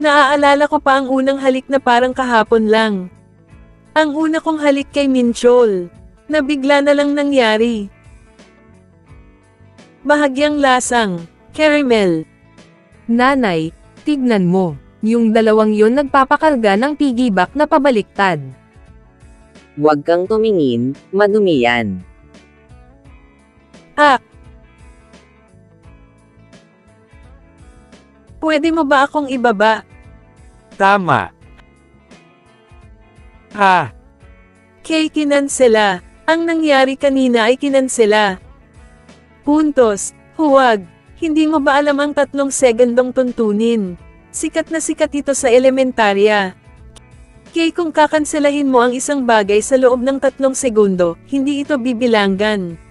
Naaalala ko pa ang unang halik na parang kahapon lang. Ang una kong halik kay Minchol, na bigla na lang nangyari. Bahagyang lasang, caramel. Nanay, tignan mo, yung dalawang yun nagpapakarga ng piggyback na pabaliktad. Huwag kang tumingin, madumi yan. Ah! Pwede mo ba akong ibaba? Tama. Ha? Kay kinansela. Ang nangyari kanina ay kinansela. Puntos, huwag. Hindi mo ba alam ang 3 segundong tuntunin? Sikat na sikat ito sa elementarya. Kay kung kakanselahin mo ang isang bagay sa loob ng 3 segundo, hindi ito bibilanggan.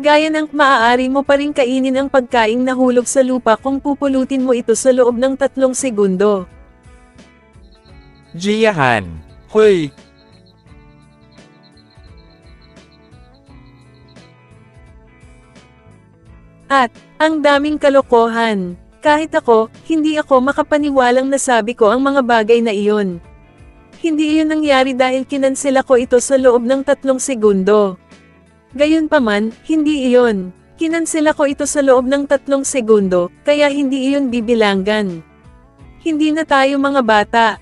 Gaya ng maaari mo pa rin kainin ang pagkaing nahulog sa lupa kung pupulutin mo ito sa loob ng 3 segundo. Jiahan. Hoy! At, ang daming kalokohan. Kahit ako, hindi ako makapaniwalang nasabi ko ang mga bagay na iyon. Hindi iyon nangyari dahil kinansela ko ito sa loob ng 3 segundo. Gayunpaman, hindi iyon. Kinansela ko ito sa loob ng 3 segundo, kaya hindi iyon bibilanggan. Hindi na tayo mga bata.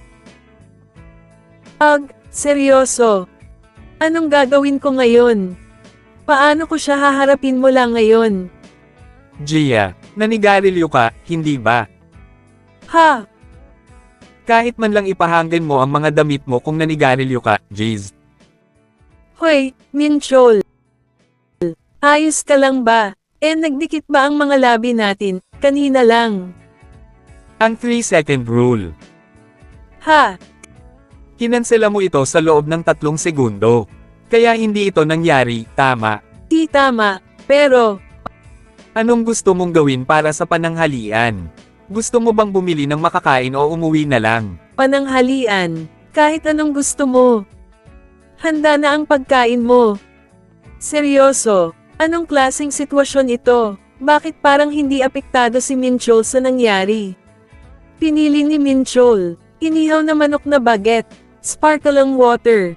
Seryoso. Anong gagawin ko ngayon? Paano ko siya haharapin mula ngayon? Gia, nanigarilyo ka, hindi ba? Ha? Kahit man lang ipahanggan mo ang mga damit mo kung nanigarilyo ka, Jiz. Hoy, Minchol. Ayos ka lang ba? Nagdikit ba ang mga labi natin, kanina lang? Ang 3-second rule. Ha? Kinansela mo ito sa loob ng 3 segundo. Kaya hindi ito nangyari, tama. Di tama, pero... Anong gusto mong gawin para sa pananghalian? Gusto mo bang bumili ng makakain o umuwi na lang? Pananghalian, kahit anong gusto mo. Handa na ang pagkain mo. Seryoso, anong klaseng sitwasyon ito? Bakit parang hindi apektado si Minchol sa nangyari? Pinili ni Minchol, inihaw na manok na baget, sparkling water.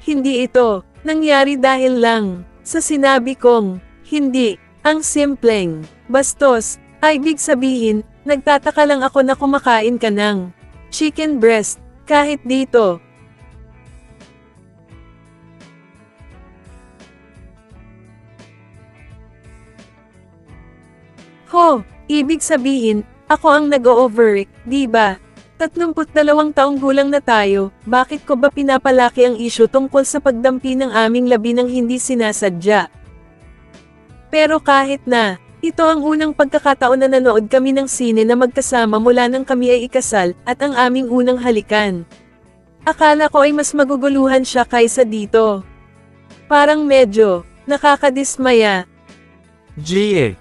Hindi ito, nangyari dahil lang, sa sinabi kong, hindi, ang simpleng, bastos, ay ibig sabihin, nagtataka lang ako na kumakain ka ng chicken breast, kahit dito. Ho, ibig sabihin, ako ang nag-o-overreact, di ba? 32 taong gulang na tayo, bakit ko ba pinapalaki ang isyu tungkol sa pagdampi ng aming labi ng hindi sinasadya? Pero kahit na, ito ang unang pagkakataon na nanood kami ng sine na magkasama mula nang kami ay ikasal, at ang aming unang halikan. Akala ko ay mas maguguluhan siya kaysa dito. Parang medyo, nakakadismaya. Gia,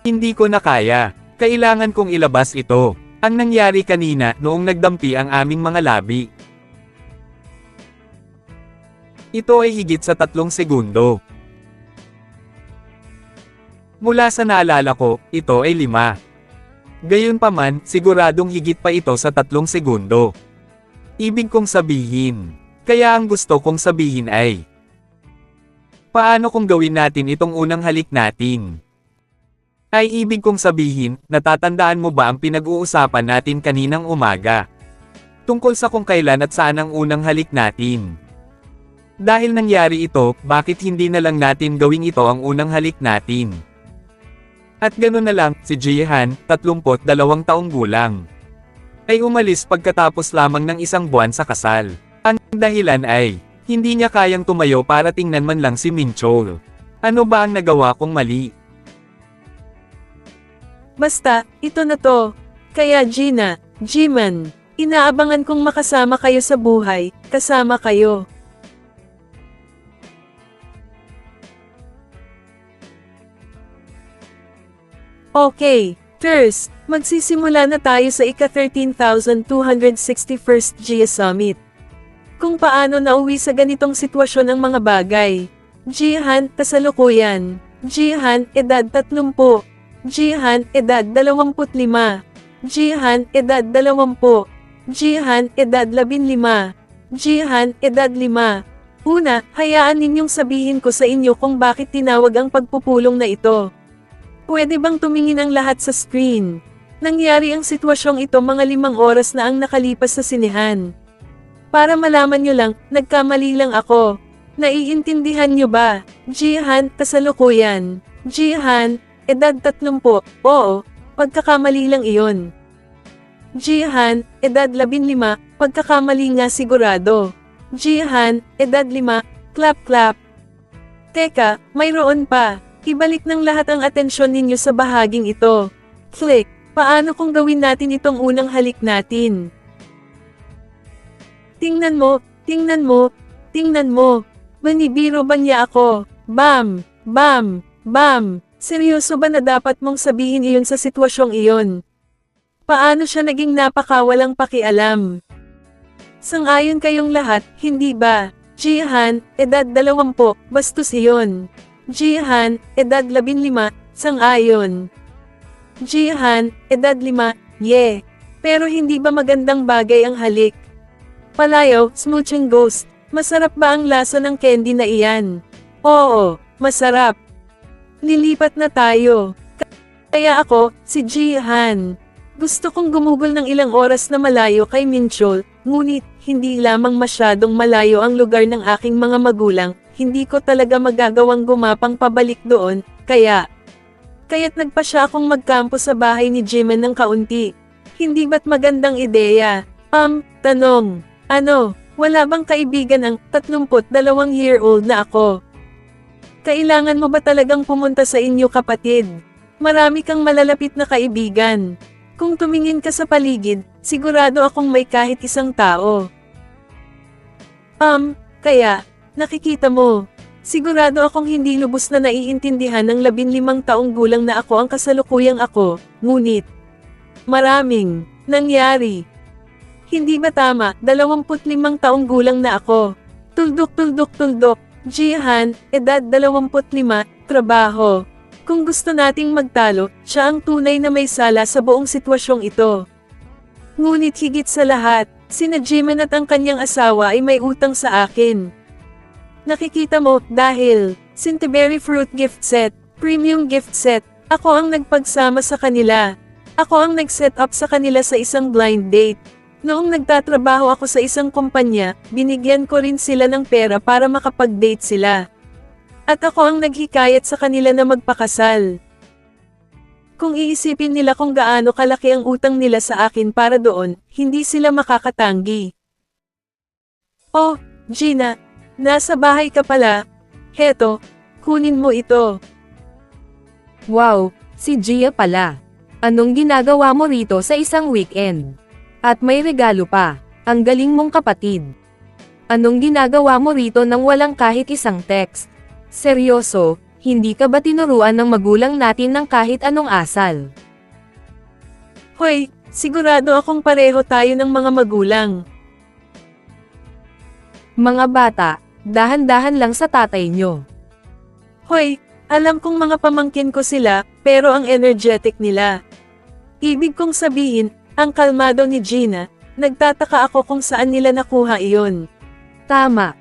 hindi ko na kaya. Kailangan kong ilabas ito. Ang nangyari kanina noong nagdampi ang aming mga labi. Ito ay higit sa 3 segundo. Mula sa naalala ko, ito ay 5. Gayunpaman, siguradong higit pa ito sa 3 segundo. Ibig kong sabihin. Kaya ang gusto kong sabihin ay, paano kung gawin natin itong unang halik natin? Ay ibig kong sabihin, natatandaan mo ba ang pinag-uusapan natin kaninang umaga? Tungkol sa kung kailan at saan ang unang halik natin. Dahil nangyari ito, bakit hindi na lang natin gawing ito ang unang halik natin? At gano'n na lang, si Jihan, 32 taong gulang, ay umalis pagkatapos lamang ng 1 buwan sa kasal. Ang dahilan ay, hindi niya kayang tumayo para tingnan man lang si Minchol. Ano ba ang nagawa kong mali? Basta, ito na to. Kaya Gina, Jiman, inaabangan kong makasama kayo sa buhay, kasama kayo. Okay, first, magsisimula na tayo sa ika-13,261st GIA Summit. Kung paano nauwi sa ganitong sitwasyon ang mga bagay. Jihan, kasalukuyan. Jihan, edad 30. Jihan, edad 25. Jihan, edad 20. Jihan, edad 15. Jihan, edad 5. Una, hayaan ninyong sabihin ko sa inyo kung bakit tinawag ang pagpupulong na ito. Pwede bang tumingin ang lahat sa screen? Nangyari ang sitwasyong ito mga 5 oras na ang nakalipas sa sinehan. Para malaman nyo lang, nagkamali lang ako. Naiintindihan nyo ba? Jihan, kasalukuyan. Jihan, edad 30. Oo, pagkakamali lang iyon. Jihan, edad 15. Pagkakamali nga sigurado. Jihan, edad 5. Clap clap. Teka, mayroon pa. Ibalik ng lahat ang atensyon ninyo sa bahaging ito. Click. Paano kung gawin natin itong unang halik natin? Tingnan mo, tingnan mo, tingnan mo. Manibiro ba niya ako? Bam, bam, bam. Seryoso ba na dapat mong sabihin iyon sa sitwasyong iyon? Paano siya naging napakawalang pakialam? Sang-ayon kayong lahat, hindi ba? Jihan, edad 20, bastos iyon. Jihan, edad 15, sang-ayon. Jihan, edad 5, yeah. Pero hindi ba magandang bagay ang halik? Palayaw, smooching ghost. Masarap ba ang lasa ng candy na iyan? Oo, masarap. Lilipat na tayo. Kaya ako, si Jihan. Gusto kong gumugol ng ilang oras na malayo kay Minchol, ngunit, hindi lamang masyadong malayo ang lugar ng aking mga magulang, hindi ko talaga magagawang gumapang pabalik doon, kaya't nagpa siya akong magkampo sa bahay ni Jimen ng kaunti. Hindi ba't magandang ideya? Tanong, ano, wala bang kaibigan ang 32-year-old na ako? Kailangan mo ba talagang pumunta sa inyo kapatid? Marami kang malalapit na kaibigan. Kung tumingin ka sa paligid, sigurado akong may kahit isang tao. Kaya, nakikita mo, sigurado akong hindi lubos na naiintindihan ng 15 taong gulang na ako ang kasalukuyang ako, ngunit, maraming nangyari. Hindi ba tama, 25 taong gulang na ako. Tuldok. Jihan, edad 25, trabaho. Kung gusto nating magtalo, siya ang tunay na may sala sa buong sitwasyong ito. Ngunit higit sa lahat, sina Jimen at ang kanyang asawa ay may utang sa akin. Nakikita mo, dahil, Cintiberry Fruit Gift Set, Premium Gift Set, ako ang nagpagsama sa kanila. Ako ang nag-set up sa kanila sa isang blind date. Noong nagtatrabaho ako sa isang kumpanya, binigyan ko rin sila ng pera para makapag-date sila. At ako ang naghikayat sa kanila na magpakasal. Kung iisipin nila kung gaano kalaki ang utang nila sa akin para doon, hindi sila makakatanggi. Oh, Gina, nasa bahay ka pala. Heto, kunin mo ito. Wow, si Gia pala. Anong ginagawa mo rito sa isang weekend? At may regalo pa, ang galing mong kapatid. Anong ginagawa mo rito nang walang kahit isang text? Seryoso, hindi ka ba tinuruan ng magulang natin ng kahit anong asal? Hoy, sigurado akong pareho tayo ng mga magulang. Mga bata, dahan-dahan lang sa tatay nyo. Hoy, alam kong mga pamangkin ko sila, pero ang energetic nila. Ibig kong sabihin, ang kalmado ni Gina, nagtataka ako kung saan nila nakuha iyon. Tama.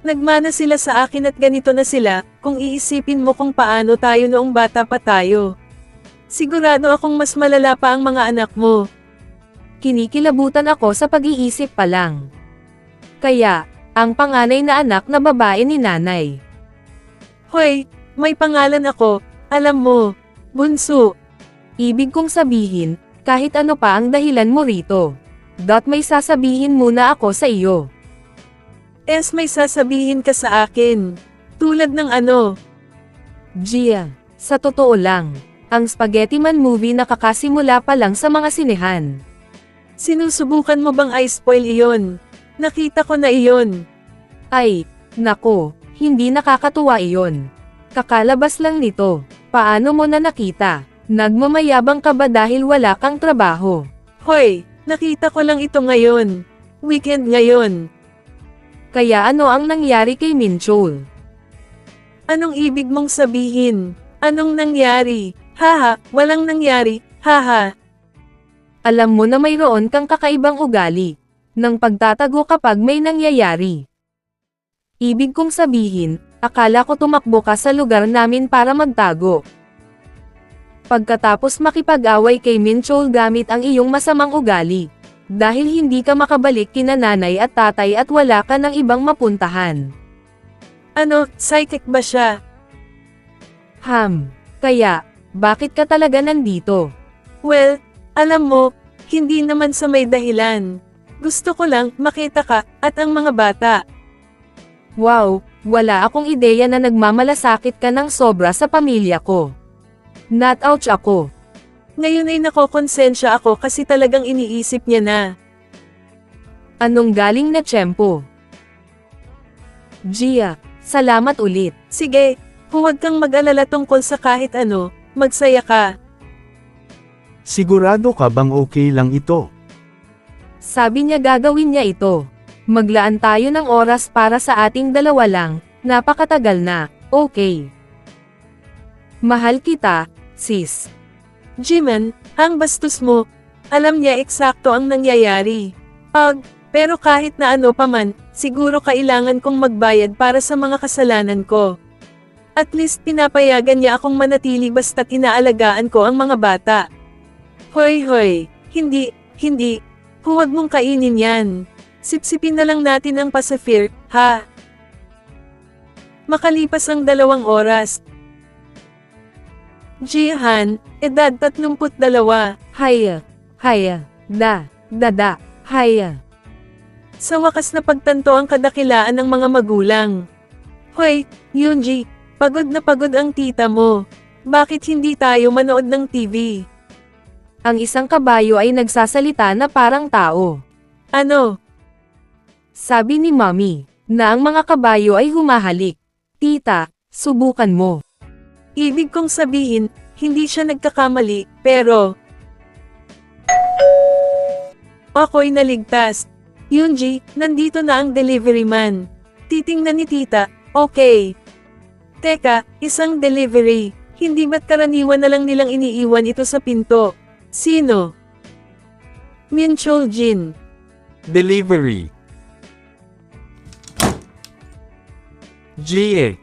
Nagmana sila sa akin at ganito na sila, kung iisipin mo kung paano tayo noong bata pa tayo. Sigurado akong mas malala pa ang mga anak mo. Kinikilabutan ako sa pag-iisip pa lang. Kaya, ang panganay na anak na babae ni nanay. Hoy, may pangalan ako, alam mo, bunso. Ibig kong sabihin, kahit ano pa ang dahilan mo rito. May sasabihin muna ako sa iyo. May sasabihin ka sa akin. Tulad ng ano? Gia, sa totoo lang, ang Spaghetti Man movie nakakasimula pa lang sa mga sinehan. Sinusubukan mo bang i-spoil iyon? Nakita ko na iyon. Ay, nako, hindi nakakatuwa iyon. Kakalabas lang nito. Paano mo na nakita? Nagmamayabang ka ba dahil wala kang trabaho? Hoy, nakita ko lang ito ngayon. Weekend ngayon. Kaya ano ang nangyari kay Minchol? Anong ibig mong sabihin? Anong nangyari? Haha, walang nangyari, haha. Alam mo na mayroon kang kakaibang ugali ng pagtatago kapag may nangyayari. Ibig kong sabihin, akala ko tumakbo ka sa lugar namin para magtago. Pagkatapos makipag-away kay Minchol gamit ang iyong masamang ugali. Dahil hindi ka makabalik kina nanay at tatay at wala ka ng ibang mapuntahan. Ano, psychic ba siya? Kaya, bakit ka talaga nandito? Well, alam mo, hindi naman sa may dahilan. Gusto ko lang makita ka at ang mga bata. Wow, wala akong ideya na nagmamalasakit ka ng sobra sa pamilya ko. Not ouch ako. Ngayon ay nakokonsensya ako kasi talagang iniisip niya na. Anong galing na tiyempo? Gia, salamat ulit. Sige, huwag kang mag-alala tungkol sa kahit ano, magsaya ka. Sigurado ka bang okay lang ito? Sabi niya gagawin niya ito. Maglaan tayo ng oras para sa ating dalawa lang, napakatagal na, okay. Mahal kita, sis. Jiman, ang bastos mo. Alam niya eksakto ang nangyayari. Pero kahit na ano pa man, siguro kailangan kong magbayad para sa mga kasalanan ko. At least pinapayagan niya akong manatili basta't inaalagaan ko ang mga bata. Hoy, hindi, huwag mong kainin yan. Sipsipin na lang natin ang pasafir, ha? Makalipas ang 2 oras. Jihan, edad 32. Haya, haya. Sa wakas na pagtanto ang kadakilaan ng mga magulang. Hoy, Yunji, pagod na pagod ang tita mo. Bakit hindi tayo manood ng TV? Ang isang kabayo ay nagsasalita na parang tao. Ano? Sabi ni Mommy, na ang mga kabayo ay humahalik. Tita, subukan mo. Ibig kong sabihin, hindi siya nagkakamali, pero ako'y naligtas. Yunji, nandito na ang delivery man. Titingnan ni tita, okay. Teka, isang delivery. Hindi ba't karaniwan na lang nilang iniiwan ito sa pinto? Sino? Minchol Jin. Delivery. Gia.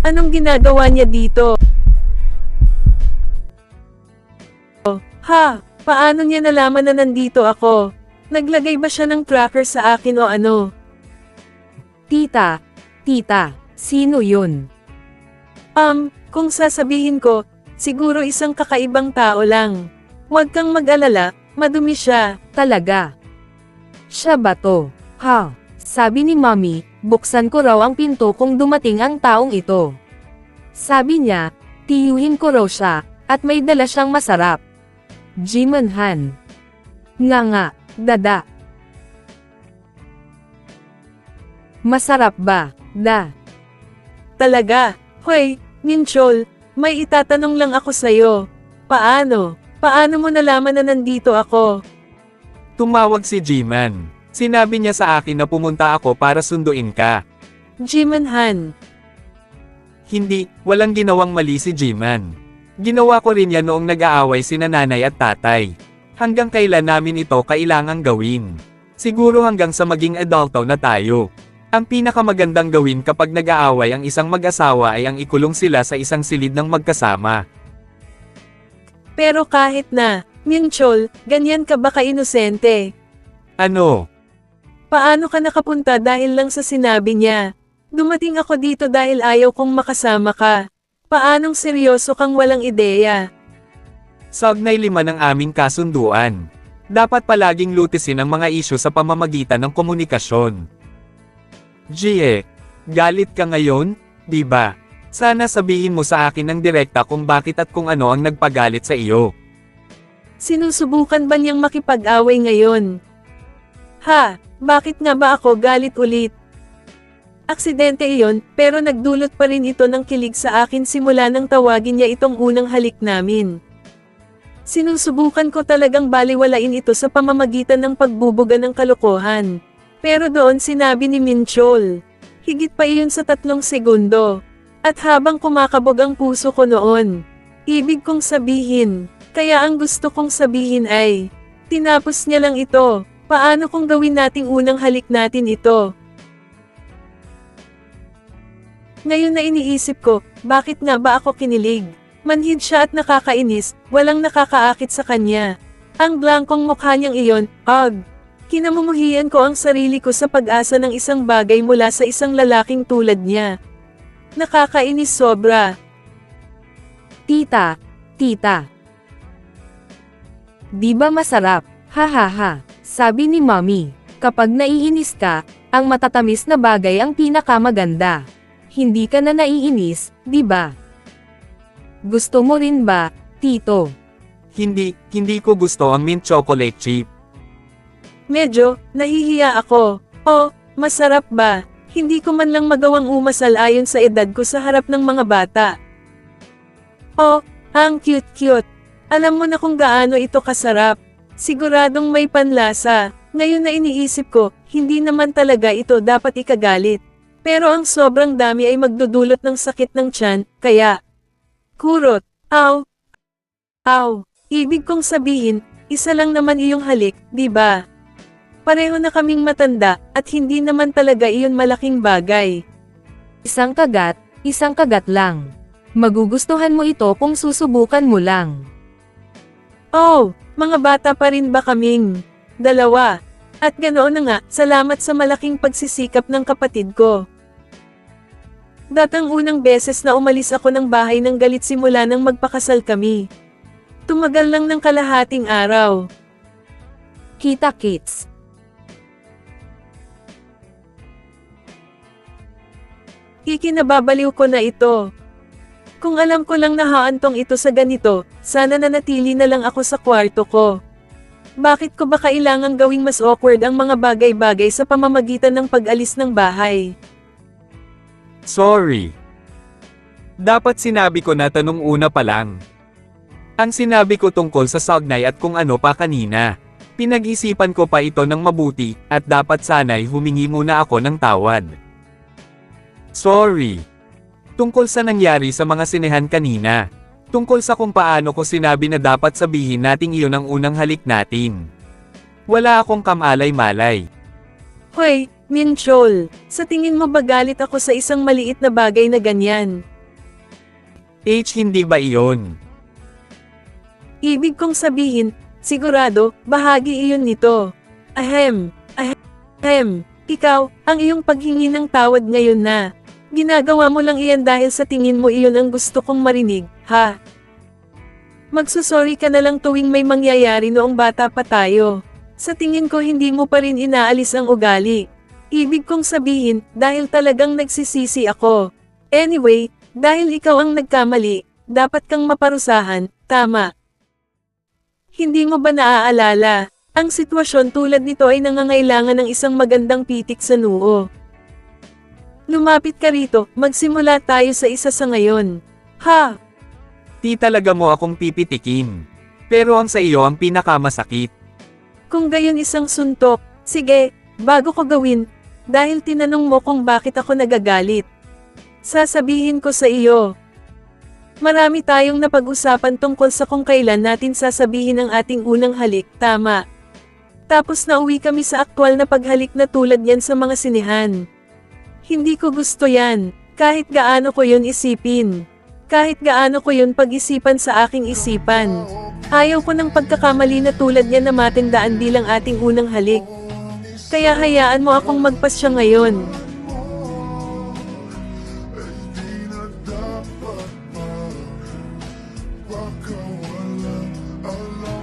Anong ginagawa niya dito? Ha, paano niya nalaman na nandito ako? Naglagay ba siya ng tracker sa akin o ano? Tita, sino yun? Kung sasabihin ko, siguro isang kakaibang tao lang. Huwag kang mag-alala, madumi siya. Talaga? Siya ba to? Sabi ni Mommy, buksan ko raw ang pinto kung dumating ang taong ito. Sabi niya, tiyuhin ko raw siya, at may dala siyang masarap. Jiman Han. Nga, dada. Masarap ba, da? Talaga? Hoy, Minchol, may itatanong lang ako sa'yo. Paano? Paano mo nalaman na nandito ako? Tumawag si Jiman. Sinabi niya sa akin na pumunta ako para sunduin ka. Jiman Han. Hindi, walang ginawang mali si Jiman. Ginawa ko rin yan noong nag-aaway sina nanay at tatay. Hanggang kailan namin ito kailangang gawin? Siguro hanggang sa maging adulto na tayo. Ang pinakamagandang gawin kapag nag-aaway ang isang mag-asawa ay ang ikulong sila sa isang silid ng magkasama. Pero kahit na, Minchol, ganyan ka ba ka-inosente? Ano? Paano ka nakapunta dahil lang sa sinabi niya? Dumating ako dito dahil ayaw kong makasama ka. Paanong seryoso kang walang ideya? Saugnay 5 ng aming kasunduan. Dapat palaging lutisin ang mga isyu sa pamamagitan ng komunikasyon. Jie, galit ka ngayon, di ba? Sana sabihin mo sa akin ng direkta kung bakit at kung ano ang nagpagalit sa iyo. Sinusubukan ba niyang makipag-away ngayon? Ha, bakit nga ba ako galit ulit? Aksidente iyon, pero nagdulot pa rin ito ng kilig sa akin simula nang tawagin niya itong unang halik namin. Sinusubukan ko talagang baliwalain ito sa pamamagitan ng pagbubuga ng kalokohan. Pero doon sinabi ni Minchol, higit pa iyon sa 3 segundo. At habang kumakabog ang puso ko noon, ibig kong sabihin, Kaya ang gusto kong sabihin ay, tinapos niya lang ito, paano kung gawin nating unang halik natin ito? Ngayon na iniisip ko, bakit nga ba ako kinilig? Manhid siya at nakakainis, walang nakakaakit sa kanya. Ang blankong mukha niyang iyon, ugh. Kinamumuhian ko ang sarili ko sa pag-asa ng isang bagay mula sa isang lalaking tulad niya. Nakakainis sobra. Tita, tita. Di ba masarap? Hahaha, sabi ni Mommy. Kapag naiinis ka, ang matatamis na bagay ang pinakamaganda. Hindi ka na naiinis, di ba? Gusto mo rin ba, Tito? Hindi ko gusto ang mint chocolate chip. Medyo, nahihiya ako. Oh, masarap ba? Hindi ko man lang magawang umasal ayon sa edad ko sa harap ng mga bata. Oh, ang cute-cute. Alam mo na kung gaano ito kasarap. Siguradong may panlasa. Ngayon na iniisip ko, hindi naman talaga ito dapat ikagalit. Pero ang sobrang dami ay magdudulot ng sakit ng tiyan, kaya... Kurot, aw. Aw, ibig kong sabihin, isa lang naman iyong halik, di ba? Pareho na kaming matanda, at hindi naman talaga iyon malaking bagay. Isang kagat lang. Magugustuhan mo ito kung susubukan mo lang. Oh, mga bata pa rin ba kaming? Dalawa. At ganoon na nga, salamat sa malaking pagsisikap ng kapatid ko. Datang unang beses na umalis ako ng bahay ng galit simula nang magpakasal kami. Tumagal lang ng kalahating araw. Kita-kits. Ikinababaliw ko na ito. Kung alam ko lang na haantong ito sa ganito, sana nanatili na lang ako sa kwarto ko. Bakit ko ba kailangang gawing mas awkward ang mga bagay-bagay sa pamamagitan ng pag-alis ng bahay? Sorry. Dapat sinabi ko na tanong una pa lang. Ang sinabi ko tungkol sa sagnay at kung ano pa kanina. Pinag-isipan ko pa ito ng mabuti, at dapat sana'y humingi muna ako ng tawad. Sorry. Tungkol sa nangyari sa mga sinehan kanina. Tungkol sa kung paano ko sinabi na dapat sabihin nating iyon ang unang halik natin. Wala akong kamalay-malay. Hoy, Minchol, sa tingin mo ba galit ako sa isang maliit na bagay na ganyan? Hindi ba iyon? Ibig kong sabihin, sigurado, bahagi iyon nito. Ahem, ikaw, ang iyong paghingi ng tawad ngayon na. Ginagawa mo lang iyan dahil sa tingin mo iyon ang gusto kong marinig, ha? Magsusorry ka na lang tuwing may mangyayari noong bata pa tayo. Sa tingin ko hindi mo pa rin inaalis ang ugali. Ibig kong sabihin, dahil talagang nagsisisi ako. Anyway, dahil ikaw ang nagkamali, dapat kang maparusahan, tama. Hindi mo ba naaalala? Ang sitwasyon tulad nito ay nangangailangan ng isang magandang pitik sa noo. Lumapit ka rito, magsimula tayo sa isa sa ngayon. Ha? Di talaga mo akong pipitikin. Pero ang sa iyo ang pinakamasakit. Kung gayon isang suntok, sige, bago ko gawin, dahil tinanong mo kung bakit ako nagagalit. Sasabihin ko sa iyo. Marami tayong napag-usapan tungkol sa kung kailan natin sasabihin ang ating unang halik, tama. Tapos nauwi kami sa aktwal na paghalik na tulad yan sa mga sinehan. Hindi ko gusto yan, kahit gaano ko yun isipin. Kahit gaano ko yun pag-isipan sa aking isipan. Ayaw ko ng pagkakamali na tulad yan na matindaan bilang ating unang halik. Kaya hayaan mo akong magpasya ngayon.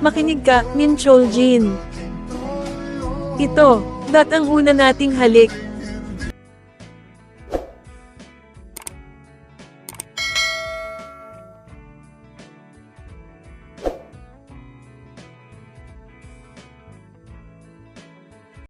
Makinig ka, Minchol Jin. Ito, ang una nating halik.